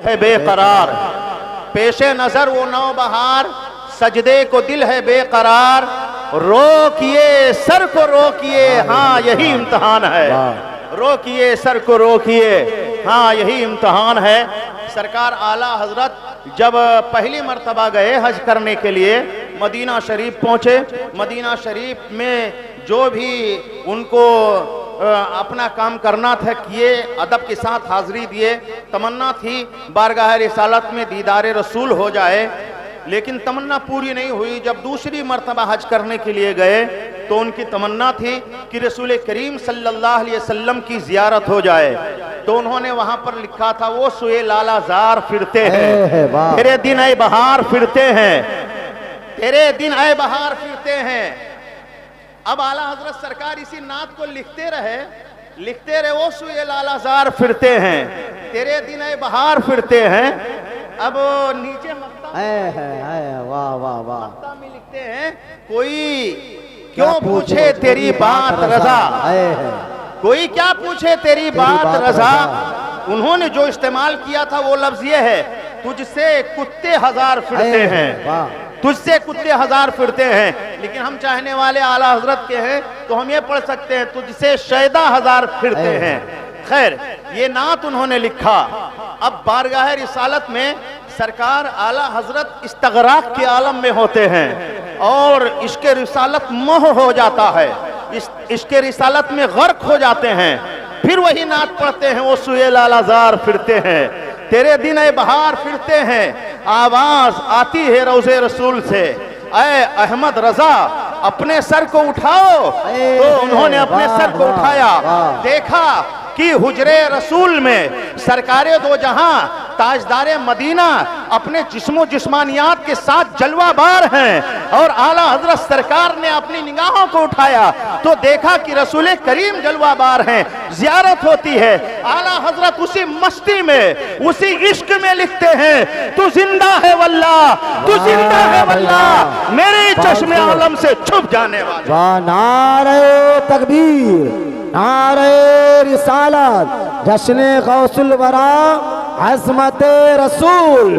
ہے بے قرار، پیش نظر وہ نوبہار، سجدے کو دل ہے بے قرار، روکیے سر کو روکیے، ہاں یہی امتحان ہے، روکیے سر کو روکیے، ہاں یہی امتحان ہے۔ سرکار اعلیٰ حضرت جب پہلی مرتبہ گئے حج کرنے کے لیے، مدینہ شریف پہنچے، مدینہ شریف میں جو بھی ان کو اپنا کام کرنا تھا کیے، ادب کے ساتھ حاضری دیے، تمنا تھی بارگاہ رسالت میں دیدار رسول ہو جائے، لیکن تمنا پوری نہیں ہوئی۔ جب دوسری مرتبہ حج کرنے کے لیے گئے تو ان کی تمنا تھی کہ رسول کریم صلی اللہ علیہ وسلم کی زیارت ہو جائے، تو انہوں نے وہاں پر لکھا تھا وہ سوئے لالا زار پھرتے ہیں، تیرے دن اے بہار پھرتے ہیں، تیرے دن اے بہار پھرتے ہیں۔ اب اعلیٰ حضرت سرکار اسی نعت کو لکھتے رہے وہ سوئے لالا زار پھرتے ہیں، تیرے دن اے بہار پھرتے ہیں۔ اب نیچے مقطع میں لکھتے ہیں کوئی کیوں پوچھے تیری بات رضا، کوئی کیا پوچھے تیری بات رضا۔ انہوں نے جو استعمال کیا تھا وہ لفظ یہ ہے، تجھ سے کتے ہزار پھرتے ہیں، تجھ سے کتے ہزار پھرتے ہیں، لیکن ہم چاہنے والے اعلیٰ حضرت کے ہیں تو ہم یہ پڑھ سکتے ہیں تجھ سے شیدہ ہزار پھرتے ہیں۔ خیر یہ نعت انہوں نے لکھا۔ اب بارگاہ رسالت میں سرکار اعلیٰ حضرت استغراق کے عالم میں ہوتے ہیں اور عشق رسالت موہ ہو جاتا ہے، عشق رسالت میں غرق ہو جاتے ہیں، پھر وہی نعت پڑھتے ہیں وہ سوئے لالا زار پھرتے ہیں، تیرے دن اے بہار پھرتے ہیں۔ آواز آتی ہے روضے رسول سے، اے احمد رضا اپنے سر کو اٹھاؤ، تو انہوں نے اپنے سر کو اٹھایا، دیکھا کہ حجرے رسول میں سرکار دو جہاں تاجدار مدینہ اپنے جسم و جسمانیات کے ساتھ جلوہ بار ہیں، اور اعلیٰ حضرت سرکار نے اپنی نگاہوں کو اٹھایا تو دیکھا کہ رسول کریم جلوہ بار ہیں، زیارت ہوتی ہے۔ اعلیٰ حضرت اسی مستی میں اسی عشق میں لکھتے ہیں تو زندہ ہے واللہ، تو زندہ ہے واللہ، میرے چشم عالم سے چھپ جانے والا۔ نعرہ تکبیر، نعرہ رسالت، جشن غوث الورا، عظمت رسول،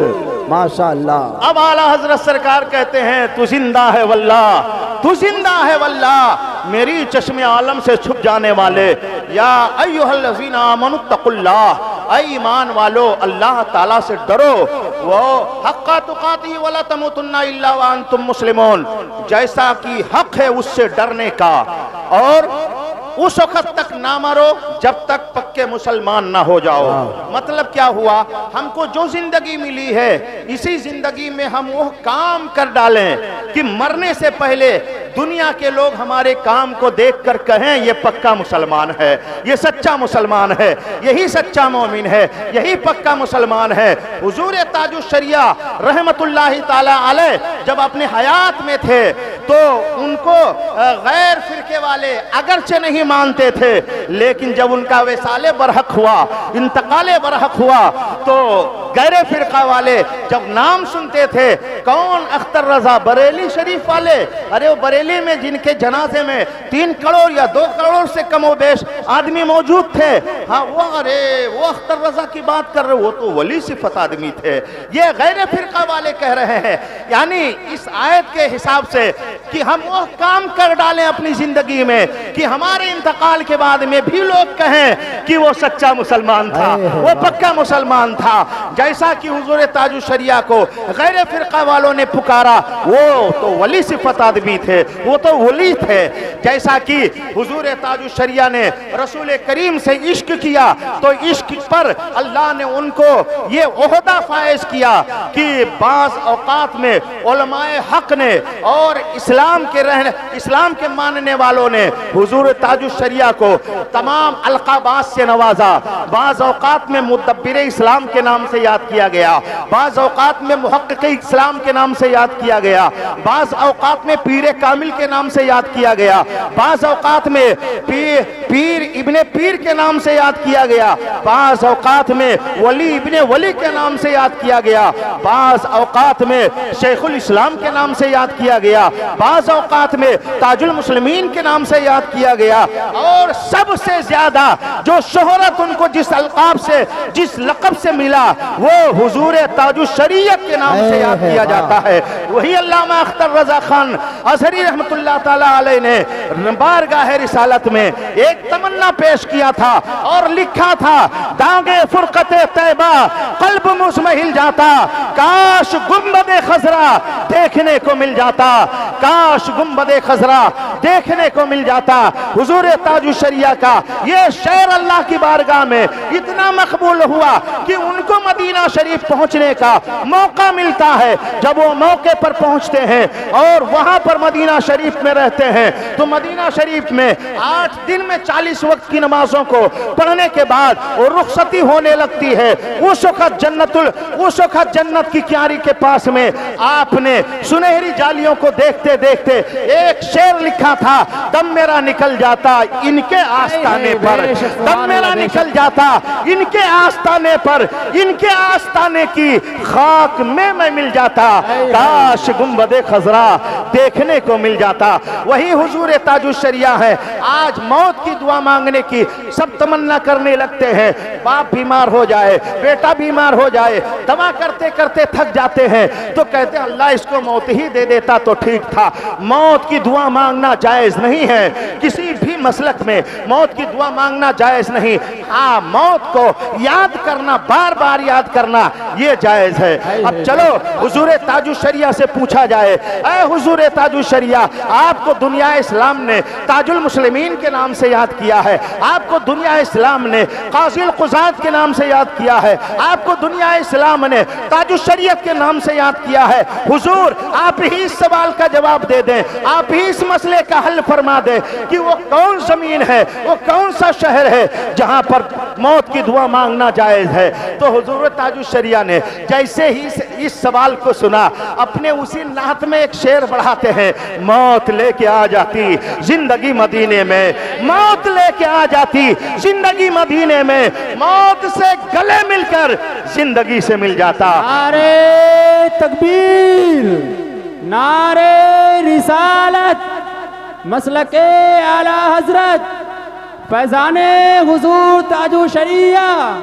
ماشاءاللہ۔ اب اعلیٰ حضرت سرکار کہتے ہیں تو زندہ ہے واللہ، تو زندہ ہے واللہ، میری چشم عالم سے چھپ جانے والے۔ یا ایھا الذین آمنوا اتقوا اللہ، اے ایمان والو اللہ تعالیٰ سے ڈرو، وہ حق تقاتہ ولا تموتن الا وانتم مسلمون، جیسا کہ حق ہے اس سے ڈرنے کا، اور اس وقت تک نہ مرو جب تک پکے مسلمان نہ ہو جاؤ۔ مطلب کیا ہوا، ہم کو جو زندگی ملی ہے اسی زندگی میں ہم وہ کام کر ڈالیں کہ مرنے سے پہلے دنیا کے لوگ ہمارے کام کو دیکھ کر کہیں یہ پکا مسلمان ہے، یہ سچا مسلمان ہے، یہی سچا مومن ہے، یہی پکا مسلمان ہے۔ حضور تاج الشریعہ رحمت اللہ تعالی علیہ جب اپنے حیات میں تھے تو ان کو غیر فرقے والے اگرچہ نہیں مانتے تھے، لیکن جب ان کا وصال برحق ہوا، انتقال برحق ہوا، تو غیر فرقہ والے جب نام سنتے تھے، کون اختر رضا بریلی شریف والے، ارے وہ بریلی میں جن کے جنازے میں 3 کروڑ یا 2 کروڑ سے کم و بیش آدمی موجود تھے، ہاں وہ اختر رضا کی بات کر رہے، وہ تو ولی صفت آدمی تھے، یہ غیر فرقہ والے کہہ رہے ہیں۔ یعنی اس آیت کے حساب سے کہ ہم وہ کام کر ڈالیں اپنی زندگی میں کہ ہمارے انتقال کے بعد میں بھی لوگ کہیں کہ وہ سچا مسلمان تھا، وہ پکا مسلمان تھا، جیسا کہ حضور تاج الشریعہ کو غیر فرقہ والوں نے پکارا، وہ تو ولی صفت آدمی تھے، وہ تو ولی تھے، جیسا کہ حضور تاج الشریعہ نے رسول کریم سے عشق کیا تو عشق پر اللہ نے ان کو یہ عہدہ فائز کیا کہ بعض اوقات میں علماء حق نے اور اسلام کے ماننے والوں نے حضور تاج الشریعہ کو تمام القابات سے نوازا۔ بعض اوقات میں مدبر اسلام کے نام سے یاد کیا گیا، بعض اوقات میں محقق اسلام کے نام سے یاد کیا گیا، بعض اوقات میں پیر کامل کے نام سے یاد کیا گیا، بعض اوقات میں پیر ابن پیر کے نام سے یاد کیا گیا، بعض اوقات میں ولی ابن ولی کے نام سے یاد کیا گیا، بعض اوقات میں شیخ الاسلام کے نام سے یاد کیا گیا، بعض اوقات میں تاج المسلمین کے نام سے یاد کیا گیا، اور سب سے زیادہ جو شہرت ان کو جس القاب سے جس لقب سے ملا وہ حضور تاج الشریعت کے نام سے یاد کیا جاتا ہے۔ وہی علامہ اختر رضا خان ازہری رحمت اللہ تعالی علیہ نے بارگاہ رسالت میں ایک تمنا پیش کیا تھا اور لکھا تھا، داغے فرقت طیبہ قلب مزمحل جاتا، کاش گنبد خضرا دیکھنے کو مل جاتا، کاش گنبد خضرا دیکھنے کو مل جاتا۔ حضور تاج الشریعہ کا یہ شعر اللہ کی بارگاہ میں اتنا مقبول ہوا کہ ان کو مدینہ شریف پہنچنے کا موقع ملتا ہے۔ جب وہ موقع پر پہنچتے ہیں اور وہاں پر مدینہ شریف میں رہتے ہیں تو مدینہ شریف میں 8 دن میں 40 وقت کی نمازوں کو پڑھنے کے بعد وہ رخصتی ہونے لگتی ہے۔ اس وقت جنت کی کیاری کے پاس میں آپ نے سنہری جالیوں کو دیکھتے دیکھتے ایک شعر لکھا تھا، دم میرا نکل جاتا ان کے آستانے پر، دم میرا نکل جاتا ان کے آستانے پر، ان کے آستانے کی خاک میں مل جاتا، کاش گنبد خضرا دیکھنے کو مل جاتا۔ وہی حضور تاج الشریعہ ہے۔ آج موت کی دعا مانگنے کی سب تمنا کرنے لگتے ہیں، باپ بیمار ہو جائے، بیٹا بیمار ہو جائے، دوا کرتے کرتے تھک جاتے ہیں تو کہتے ہیں اللہ اس کو موت ہی دے دیتا تو ٹھیک تھا۔ موت کی دعا مانگنا جائز نہیں ہے، کسی بھی مسلک میں موت کی دعا مانگنا جائز نہیں۔ ہاں، موت کو یاد کرنا، بار بار یاد کرنا یہ جائز ہے۔ اب چلو حضور تاج الشریعہ سے پوچھا جائے، اے حضور تاج الشریعہ، آپ کو دنیا اسلام نے تاج المسلمین کے نام سے یاد کیا ہے، آپ کو دنیا اسلام نے قاضی القضات کے نام سے یاد کیا ہے، آپ کو دنیا اسلام نے تاج الشریعت کے نام سے یاد کیا ہے۔ حضور آپ ہی اس سوال کا جواب دے دیں، آپ ہی اس مسئلے کا حل فرما دیں کہ وہ کون زمین ہے، وہ کون سا شہر ہے جہاں پر موت کی دعا مانگنا جائز ہے۔ تو حضور تاج الشریعہ نے جیسے ہی اس سوال کو سنا، اپنے اسی نعت میں ایک شعر بڑھاتے ہیں، موت لے کے آ جاتی زندگی مدینے میں، موت لے کے آ جاتی زندگی مدینے میں، موت سے گلے مل کر زندگی سے مل جاتا۔ نعرے تکبیر، نعرے رسالت، مسلک اعلی حضرت فیضان حضور تاج الشریعہ،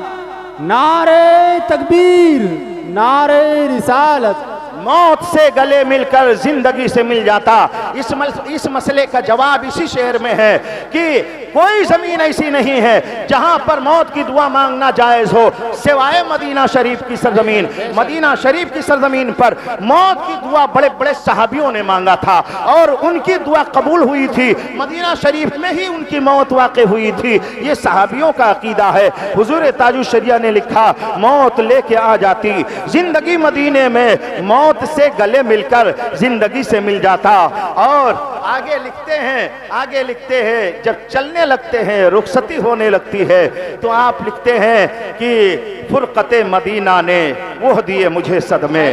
نعرے تکبیر، نعرے رسالت۔ موت سے گلے مل کر زندگی سے مل جاتا۔ اس مسئلے کا جواب اسی شعر میں ہے کہ کوئی زمین ایسی نہیں ہے جہاں پر موت کی دعا مانگنا جائز ہو سوائے مدینہ شریف کی سرزمین۔ مدینہ شریف کی سرزمین پر موت کی دعا بڑے بڑے صحابیوں نے مانگا تھا اور ان کی دعا قبول ہوئی تھی، مدینہ شریف میں ہی ان کی موت واقع ہوئی تھی۔ یہ صحابیوں کا عقیدہ ہے۔ حضور تاج الشریعہ نے لکھا، موت لے کے آ جاتی زندگی مدینے میں، موت سے گلے مل کر زندگی سے مل جاتا۔ اور آگے لکھتے ہیں جب چلنے لگتے ہیں، رخصتی ہونے لگتی ہے تو آپ لکھتے ہیں کہ فرقت مدینہ نے وہ دیے مجھے صدمے۔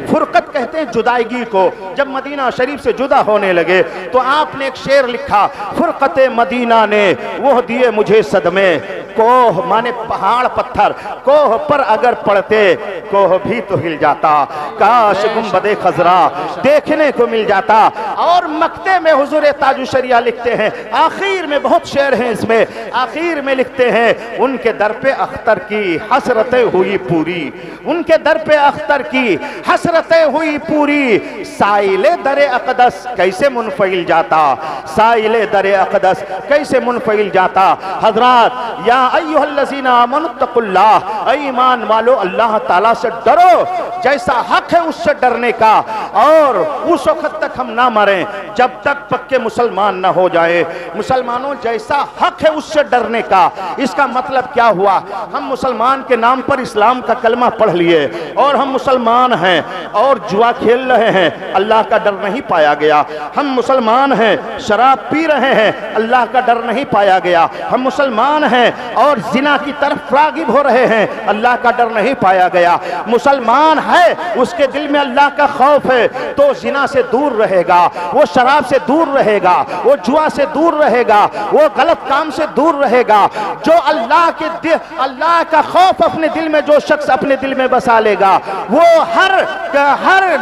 فرقت کہتے ہیں جدائیگی کو، جب مدینہ شریف سے جدا ہونے لگے تو آپ نے ایک شعر لکھا، فرقت مدینہ نے وہ دیے مجھے صدمے، کوہ مانے پہاڑ پتھر، کوہ پر اگر پڑتے کوہ بھی تو ہل جاتا، کاش گنبد خضرا دیکھنے کو مل جاتا۔ اور مکتے میں حضور تاج الشریعہ لکھتے ہیں، آخر میں بہت شعر ہیں اس میں، آخر میں لکھتے ہیں، ان کے در پہ اختر کی حسرتیں ہوئی پوری، ان کے در پہ اختر کی حسرتیں ہوئی پوری، سائل در اقدس کیسے منفعل جاتا، سائل در اقدس کیسے منفعل جاتا۔ حضرات، یا ایھا الذین آمنوا اتقوا اللہ، اے ایمان والو اللہ تعالیٰ سے ڈرو، جیسا حق ہے اس سے ڈرنے کا، اور اس وقت تک ہم نہ مریں جب تک پکے مسلمان نہ ہو جائیں۔ مسلمانوں، جیسا حق ہے اس سے ڈرنے کا، اس کا مطلب کیا ہوا؟ ہم مسلمان کے نام پر اسلام کا کلمہ پڑھ لیے اور ہم مسلمان ہیں اور جوا کھیل رہے ہیں، اللہ کا ڈر نہیں پایا گیا۔ ہم مسلمان ہیں، شراب پی رہے ہیں، اللہ کا ڈر نہیں پایا گیا۔ ہم مسلمان ہیں اور زنا کی طرف راغب ہو رہے ہیں، اللہ کا ڈر نہیں پایا گیا۔ مسلمان ہے، اس کے دل میں اللہ کا خوف ہے، ہے تو زنا سے دور رہے گا، وہ شراب سے دور رہے گا، وہ جوا سے دور رہے گا، وہ غلط کام سے دور رہے گا۔ جو اللہ کا خوف اپنے دل میں جو شخص اپنے دل میں بسا لے گا وہ ہر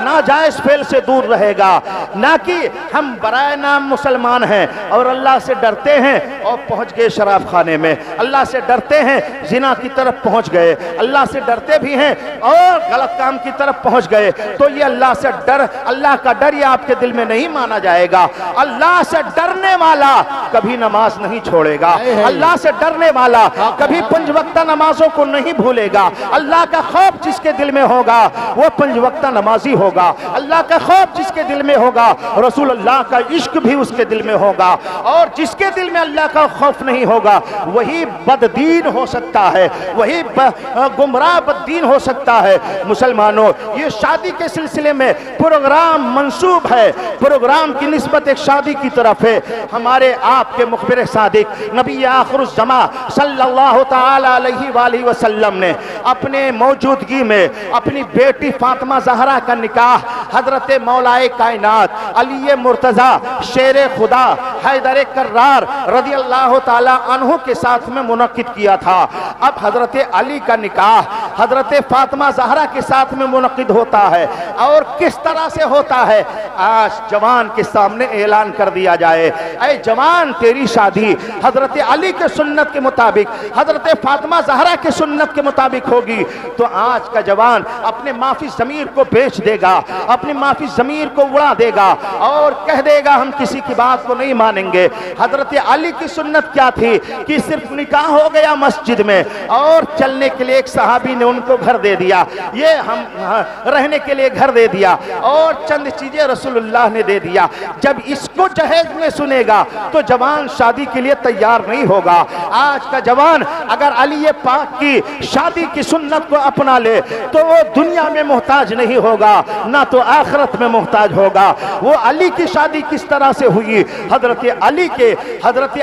ناجائز فعل سے دور رہے گا۔ نہ کہ ہم برائے نام مسلمان ہیں اور اللہ سے ڈرتے ہیں اور پہنچ گئے شراب خانے میں، اللہ سے ڈرتے ہیں زنا کی طرف پہنچ گئے، اللہ سے ڈرتے بھی ہیں اور غلط کام کی طرف پہنچ گئے، تو یہ اللہ کا ڈر یہ آپ کے دل میں نہیں مانا جائے گا۔ اللہ سے ڈرنے والا کبھی نماز نہیں چھوڑے گا، اللہ سے ڈرنے والا کبھی 5 وقتہ نمازوں کو نہیں بھولے گا۔ اللہ کا خوف جس کے دل میں ہوگا وہ 5 وقتہ نمازی ہوگا، اللہ کا خوف جس کے دل میں ہوگا رسول اللہ کا عشق بھی اس کے دل میں ہوگا، اور جس کے دل میں اللہ کا خوف نہیں ہوگا وہی بددین ہو سکتا ہے، وہی گمراہ بددین ہو سکتا ہے۔ مسلمانوں، یہ شادی کے سلسلے میں پروگرام منسوب ہے، پروگرام کی نسبت ایک شادی کی طرف ہے۔ ہمارے آپ کے مخبر صادق نبی آخر الزمان صلی اللہ تعالی علیہ وآلہ وسلم نے اپنے موجودگی میں اپنی بیٹی فاطمہ زہرا کا نکاح حضرت مولائے کائنات علی مرتضی شیر خدا حیدر کرار رضی اللہ تعالی عنہ کے ساتھ میں منعقد کیا تھا۔ اب حضرت علی کا نکاح حضرت فاطمہ زہرا کے ساتھ میں منعقد ہوتا ہے، اور کس طرح سے ہوتا ہے آج جوان کے سامنے اعلان کر دیا جائے، اے جوان تیری شادی حضرت علی کے سنت کے مطابق حضرت فاطمہ زہرا کے سنت کے مطابق ہوگی، تو آج کا جوان اپنے معافی ضمیر کو بیچ دے گا، اپنی معافی ضمیر کو اڑا دے گا اور کہہ دے گا ہم کسی کی بات کو نہیں مانیں گے۔ حضرت علی کی سنت کیا تھی کہ صرف نکاح ہو گیا مسجد میں اور چلنے کے لیے ایک صحابی نے ان کو گھر دے دیا، یہ ہم رہنے کے لیے گھر دے دیا اور چند چیزیں رسول اللہ نے دے دیا۔ جب اس کو جہیز میں سنے گا تو جوان شادی کے لیے تیار نہیں ہوگا۔ آج کا جوان اگر علی پاک کی شادی کی سنت کو اپنا لے تو وہ دنیا میں محتاج نہیں ہوگا نہ تو آخرت میں محتاج ہوگا۔ وہ علی کی شادی کس طرح سے ہوئی؟ حضرت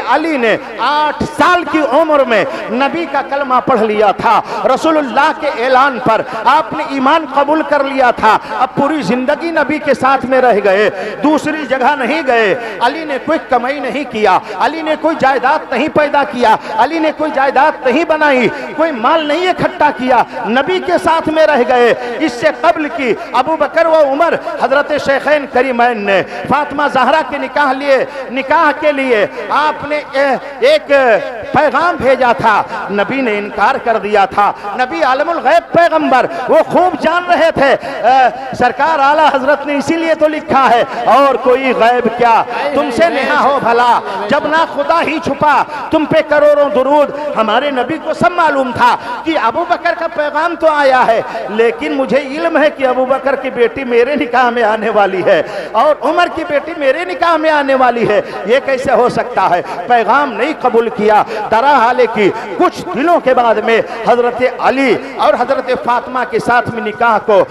علی نے 8 سال کی عمر میں نبی کا کلمہ پڑھ لیا تھا، رسول اللہ کے اعلان پر آپ نے ایمان قبول کر لیا تھا، اب پوری زندگی نبی کے ساتھ میں رہ گئے، دوسری جگہ نہیں گئے۔ علی نے کوئی کمائی نہیں کیا، علی نے کوئی جائیداد نہیں پیدا کیا، علی نے کوئی جائیداد نہیں بنائی، کوئی مال نہیں اکٹھا کیا، نبی کے ساتھ میں رہ گئے۔ اس سے قبل کی ابو بکر و عمر حضرت شیخین کریمین نے فاطمہ زہرا کے نکاح کے لیے آپ نے ایک پیغام بھیجا تھا، نبی نے انکار کر دیا تھا۔ نبی عالم الغیب پیغمبر وہ خوب جان رہے تھے، سرکار اعلیٰ حضرت نے اسی لیے تو لکھا ہے اور کوئی غیب کیا تم سے نہا ہو بھلا، جب نہ خدا ہی چھپا تم پہ کروڑوں درود۔ ہمارے نبی کو سب معلوم تھا کہ ابو بکر کا پیغام تو آیا ہے، لیکن مجھے علم ہے کہ ابو بکر کی بیٹی میرے نکاح میں آنے والی ہے اور عمر کی بیٹی میرے نکاح میں آنے والی ہے، یہ کیسے ہو سکتا ہے؟ پیغام نہیں قبول کیا۔ درحال کی کچھ دنوں کے بعد میں حضرت علی اور حضرت فاطمہ کے ساتھ میں نکاح کو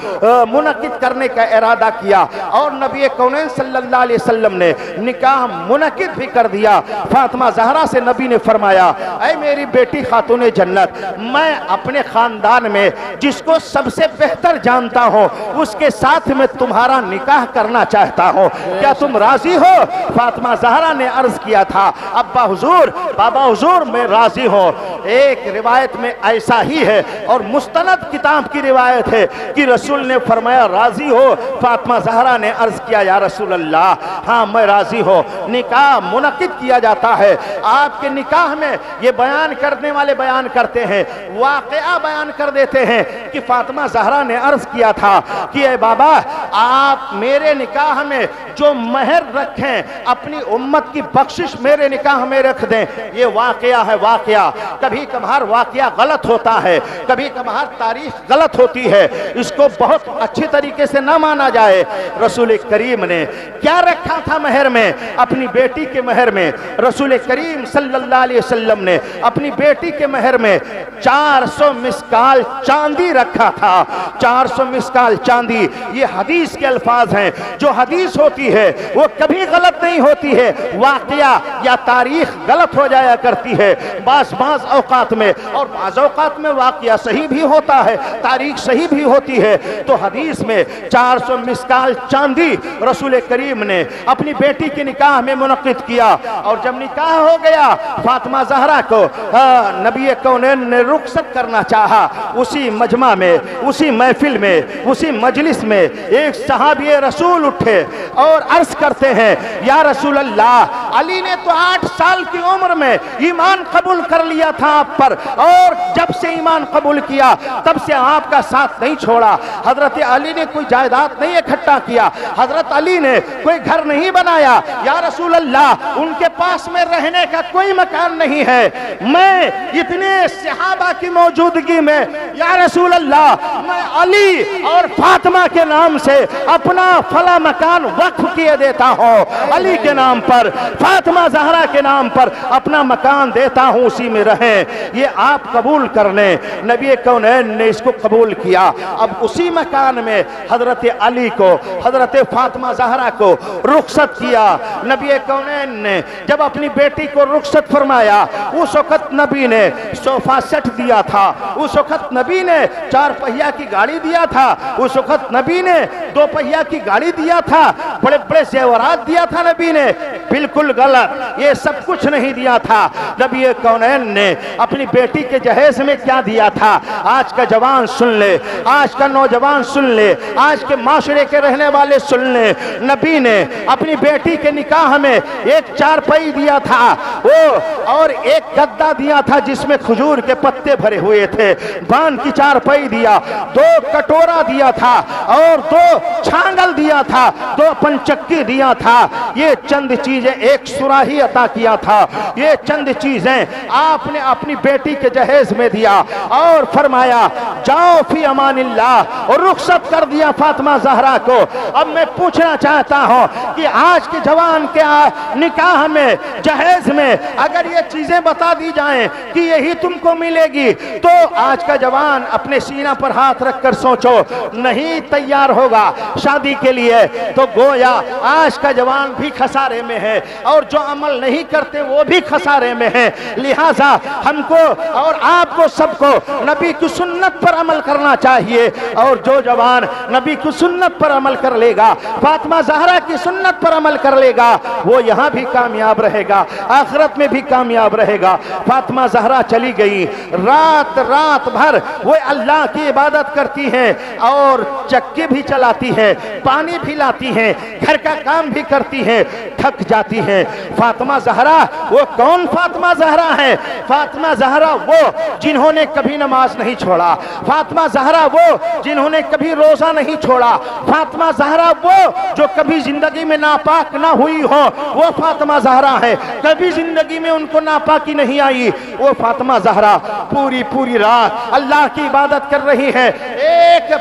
منعقد کرنے کا ارادہ کیا، اور نبی کونین صلی اللہ علیہ وسلم نے نکاح منعقد بھی کر دیا۔ فاطمہ زہرا سے نبی نے فرمایا، اے میری بیٹی خاتون جنت، میں اپنے خاندان میں جس کو سب سے بہتر جانتا ہوں اس کے ساتھ میں تمہارا نکاح کرنا چاہتا ہوں، کیا تم راضی ہو؟ فاطمہ زہرا نے عرض کیا تھا، ابا حضور، بابا حضور، میں راضی ہوں۔ ایک روایت میں ایسا ہی ہے اور مستند کتاب کی روایت ہے کہ رسول نے فرمایا راضی ہو؟ فاطمہ زہرا نے عرض کیا یا رسول اللہ ہاں میں راضی ہوں۔ نکاح منعقد کیا جاتا ہے۔ آپ کے نکاح میں یہ بیان کرنے والے بیان کرتے ہیں، واقعہ بیان کر دیتے ہیں کہ فاطمہ زہرا نے عرض کیا تھا کہ اے بابا، آپ میرے نکاح میں جو مہر رکھیں اپنی امت کی بخشش میرے نکاح میں رکھ دیں۔ یہ واقعہ ہے، واقعہ کبھی کبھار واقعہ غلط ہوتا ہے، کبھی کبھار تاریخ غلط ہوتی ہے، اس کو بہت اچھی طریقے سے نہ مانا جائے۔ رسول کریم نے کیا رکھا کیا تھا مہر میں؟ اپنی بیٹی کے مہر میں رسول کریم صلی اللہ علیہ وسلم نے اپنی بیٹی کے مہر میں 400 مسکال چاندی رکھا تھا۔ 400 مسکال چاندی، یہ حدیث کے الفاظ ہیں۔ جو حدیث ہوتی ہے وہ کبھی غلط نہیں ہوتی ہے، واقعہ یا تاریخ غلط ہو جایا کرتی ہے بعض اوقات میں، اور بعض اوقات میں واقعہ صحیح بھی ہوتا ہے، تاریخ صحیح بھی ہوتی ہے۔ تو حدیث میں 400 مسکال چاندی رسول کریم نے اپنی بیٹی کے نکاح میں منعقد کیا، اور جب نکاح ہو گیا فاطمہ زہرا کو نبی کونین نے رخصت کرنا چاہا۔ اسی مجمع میں، اسی محفل میں، اسی مجلس میں ایک صحابی رسول اٹھے اور عرض کرتے ہیں یا رسول اللہ، علی نے تو 8 سال کی عمر میں ایمان قبول کر لیا تھا آپ پر، اور جب سے ایمان قبول کیا تب سے آپ کا ساتھ نہیں چھوڑا۔ حضرت علی نے کوئی جائیداد نہیں اکٹھا کیا، حضرت علی نے کوئی گھر نہیں بنایا، یا رسول اللہ ان کے پاس میں رہنے کا کوئی مکان نہیں ہے، میں اتنے صحابہ کی موجودگی میں یا رسول اللہ میں علی اور فاطمہ کے نام سے اپنا فلاں مکان وقف کیے دیتا ہوں، علی کے نام پر، فاطمہ زہرا کے نام پر اپنا مکان دیتا ہوں، اسی میں رہیں، یہ آپ قبول کر لیں۔ نبی کونین نے اس کو قبول کیا۔ اب اسی مکان میں حضرت علی کو، حضرت فاطمہ زہرا کو رخصت کیا۔ نبی کونین نے جب اپنی بیٹی کو رخصت فرمایا، اس وقت نبی نے صوفہ سیٹ دیا تھا، اس وقت نبی نے 4 پہیہ کی گاڑی دیا تھا، اس وقت نبی نے 2 پہیہ کی گاڑی دیا تھا، بڑے بڑے زیورات دیا تھا نبی نے۔ بالکل غلط، یہ سب کچھ نہیں دیا تھا۔ نبی کونین نے اپنی بیٹی کے جہیز میں کیا دیا تھا؟ آج کا جوان سن لے، آج کا نوجوان سن لے، آج کے معاشرے کے رہنے والے سن لے، نبی نے اپنی بیٹی کے نکاح میں ایک 4 پئی دیا تھا وہ، اور ایک گدا دیا تھا جس میں کھجور کے پتے بھرے ہوئے تھے، بان کی 4 پئی دیا، 2 کٹورا دیا تھا، اور 2 چھانگل دیا تھا، 2 پنچکی دیا تھا۔ یہ چند چیزیں، ایک سراہی عطا کیا تھا، یہ چند چیزیں آپ نے اپنی بیٹی کے جہیز میں دیا، اور فرمایا جاؤ فی امان اللہ، اور رخصت کر دیا فاطمہ زہرا کو۔ اب میں پوچھنا چاہتا ہوں کہ آج کے جوان کے نکاح میں، جہیز میں اگر یہ چیزیں بتا دی جائیں کہ یہی تم کو ملے گی، تو آج کا جوان اپنے سینہ پر ہاتھ رکھ کر سوچو، نہیں تیار ہوگا شادی کے لیے، تو گویا آج کا جوان بھی خسارے میں ہے، اور جو عمل نہیں کرتے وہ بھی خسارے میں ہیں۔ لہٰذا ہم کو اور آپ کو سب کو نبی کی سنت پر عمل کرنا چاہیے، اور جو جوان نبی کی سنت پر عمل کر لے گا، فاطمہ زہرا کی سنت پر عمل کر لے گا، وہ یہاں بھی کامیاب رہے گا، آخرت میں بھی کامیاب رہے گا۔ فاطمہ زہرا چلی گئی، رات بھر وہ اللہ کی عبادت کرتی ہیں، اور چکی بھی چلاتی ہیں، پانی بھی لاتی ہیں، گھر کا کام بھی کرتی ہیں، تھک جاتی ہیں۔ فاطمہ زہرا وہ کون فاطمہ زہرا ہے؟ فاطمہ زہرا وہ جنہوں نے کبھی نماز نہیں چھوڑا، فاطمہ زہرا وہ جنہوں نے کبھی روزہ نہیں چھوڑا، فاطمہ زہرا وہ جو کبھی زندگی میں ناپاک نہ ہوئی ہو، وہ فاطمہ زہرا ہے، کبھی زندگی میں ان کو ناپاکی نہیں آئی۔ وہ فاطمہ زہرا پوری رات اللہ کی عبادت کر رہی ہے، ایک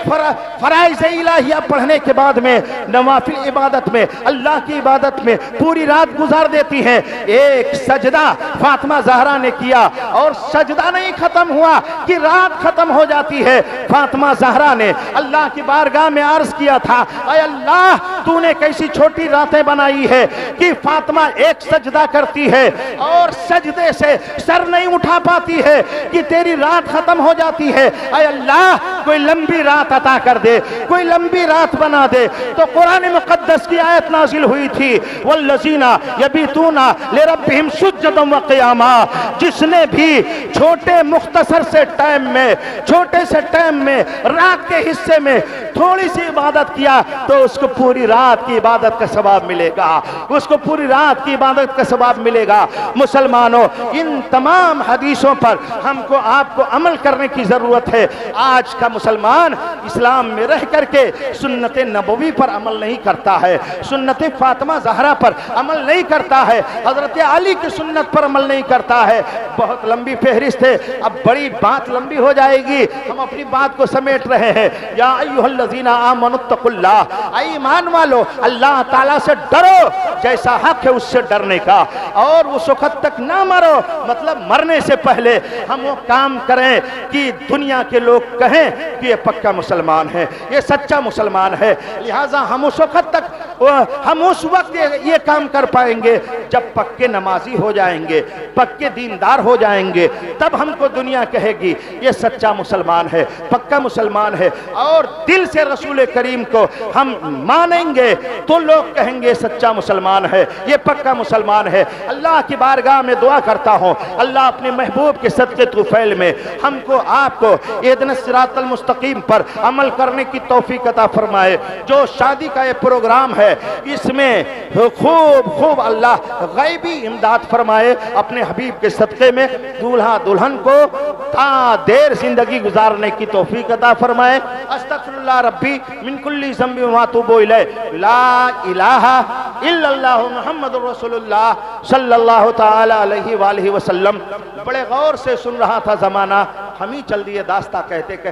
فرائض الہیہ پڑھنے کے بعد میں نوافل عبادت میں، اللہ کی عبادت میں پوری رات گزار دیتی ہیں۔ ایک سجدہ فاطمہ زہرا نے کیا، اور سجدہ نہیں ختم ہوا کہ رات ختم ہو جاتی ہے۔ فاطمہ زہرا نے اللہ کی بارگاہ میں عرض کیا تھا، اے اللہ تو نے کیسی چھوٹی راتیں بنائی ہے کہ فاطمہ ایک سجدہ کرتی ہے اور سجدے سے سر نہیں اٹھا پاتی ہے کہ تیری رات ختم ہو جاتی ہے۔ اے اللہ کوئی لمبی رات عطا کر دے، کوئی لمبی رات بنا دے۔ تو قرآن مقدس کی آیت نازل ہوئی تھی، والذین یبیتون لربہم سجدا وقیاما، جس نے بھی چھوٹے مختصر سے ٹائم میں، چھوٹے سے ٹائم میں، رات کے حصے میں تھوڑی سی عبادت کیا تو اس کو پوری رات کی عبادت کا ثواب ملے گا، اس کو پوری رات کی عبادت کا ثواب ملے گا۔ مسلمانوں، ان تمام حدیثوں پر ہم کو آپ کو عمل کرنے کی ضرورت ہے۔ آج کا مسلمان اسلام میں رہ کر کے سنت نبوی پر عمل نہیں کرتا ہے، سنت فاطمہ زہرا پر عمل نہیں کرتا ہے، حضرت علی کی سنت پر عمل نہیں کرتا ہے۔ بہت لمبی فہرست ہے، اب بڑی بات لمبی ہو جائے گی، ہم اپنی بات کو سمیٹ رہے ہیں۔ یا ایھا الذین آمنوا اتقوا اللہ، اے ایمان والو والو اللہ تعالیٰ سے ڈرو جیسا حق ہے اس سے ڈرنے کا، اور اس وقت تک نہ مرو، مطلب مرنے سے پہلے ہم وہ کام کریں کہ دنیا کے لوگ کہیں کہ یہ پکا مسلمان ہے، یہ سچا مسلمان ہے۔ لہٰذا ہم اس وقت تک ہم اس وقت یہ کام کر پائیں گے جب پکے نمازی ہو جائیں گے، پکے دیندار ہو جائیں گے، تب ہم کو دنیا کہے گی یہ سچا مسلمان ہے، پکا مسلمان ہے، اور دل سے رسول کریم کو ہم مانیں گے تو لوگ کہیں گے سچا مسلمان ہے، یہ پکا مسلمان ہے۔ اللہ کی بارگاہ میں دعا کرتا ہوں اللہ اپنے محبوب کے صدقے طفیل میں ہم کو آپ کو اہدنا الصراط المستقیم پر عمل کرنے کی توفیق عطا فرمائے۔ جو شادی کا یہ پروگرام ہے اس میں خوب اللہ غیبی امداد فرمائے، اپنے حبیب کے صدقے میں دولہا دلہن کو تا دیر زندگی گزارنے کی توفیق عطا فرمائے۔ استغفر اللہ ربی من کل ذنب و اتوب الیہ، لا الہ الا اللہ محمد رسول اللہ صلی اللہ تعالی علیہ وآلہ وسلم۔ بڑے غور سے سن رہا تھا زمانہ، ہم ہی چل دیے داستہ کہتے کہتے۔